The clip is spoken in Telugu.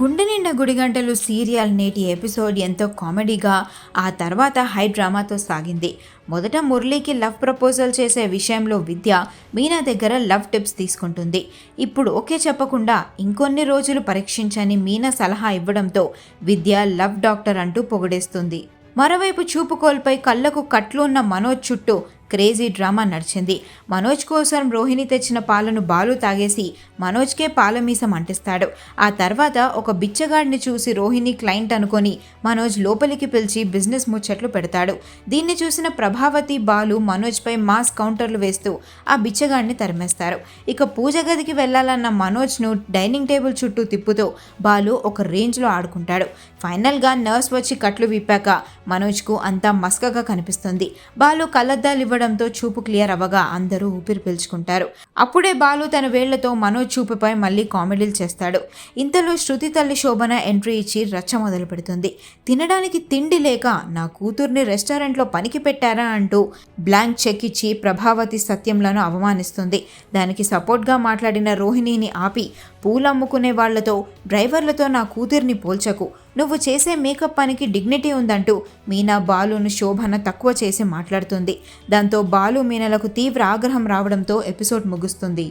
గుండె నిండా గుడిగంటలు సీరియల్ నేటి ఎపిసోడ్ ఎంతో కామెడీగా ఆ తర్వాత హై డ్రామాతో సాగింది. మొదట మురళీకి లవ్ ప్రపోజల్ చేసే విషయంలో విద్య మీనా దగ్గర లవ్ టిప్స్ తీసుకుంటుంది. ఇప్పుడు ఓకే చెప్పకుండా ఇంకొన్ని రోజులు పరీక్షించని మీనా సలహా ఇవ్వడంతో విద్య లవ్ డాక్టర్ అంటూ పొగిడేస్తుంది. మరోవైపు చూపు కోల్పై కళ్ళకు కట్లు ఉన్న మనోజ్ చుట్టూ క్రేజీ డ్రామా నడిచింది. మనోజ్ కోసం రోహిణి తెచ్చిన పాలను బాలు తాగేసి మనోజ్కే పాలమీసం అంటిస్తాడు. ఆ తర్వాత ఒక బిచ్చగాడిని చూసి రోహిణి క్లయింట్ అనుకొని మనోజ్ లోపలికి పిలిచి బిజినెస్ ముచ్చట్లు పెడతాడు. దీన్ని చూసిన ప్రభావతి బాలు మనోజ్పై మాస్ కౌంటర్లు వేస్తూ ఆ బిచ్చగాడిని తరిమేస్తారు. ఇక పూజ గదికి వెళ్లాలన్న మనోజ్ను డైనింగ్ టేబుల్ చుట్టూ తిప్పుతూ బాలు ఒక రేంజ్లో ఆడుకుంటాడు. ఫైనల్గా నర్స్ వచ్చి కట్లు విప్పాక మనోజ్కు అంతా మస్కగా కనిపిస్తుంది. బాలు కళ్ళద్దాలు ఇవ్వడంతో చూపు క్లియర్ అవ్వగా అందరూ ఊపిరి పీల్చుకుంటారు. అప్పుడే బాలు తన వేళ్లతో మనోజ్ చూపుపై మళ్ళీ కామెడీలు చేస్తాడు. ఇంతలో శృతి తల్లి శోభన ఎంట్రీ ఇచ్చి రచ్చ మొదలు పెడుతుంది. తినడానికి తిండి లేక నా కూతుర్ని రెస్టారెంట్లో పనికి పెట్టారా అంటూ బ్లాంక్ చెక్ ఇచ్చి ప్రభావతి సత్యంలను అవమానిస్తుంది. దానికి సపోర్ట్గా మాట్లాడిన రోహిణిని ఆపి పూలు అమ్ముకునే వాళ్లతో డ్రైవర్లతో నా కూతుర్ని పోల్చకు, నువ్వు చేసే మేకప్ పనికి డిగ్నిటీ ఉందంటూ మీనా బాలును శోభన తక్కువ చేసి మాట్లాడుతుంది. దాంతో బాలు మీనలకు తీవ్ర ఆగ్రహం రావడంతో ఎపిసోడ్ ముగుస్తుంది.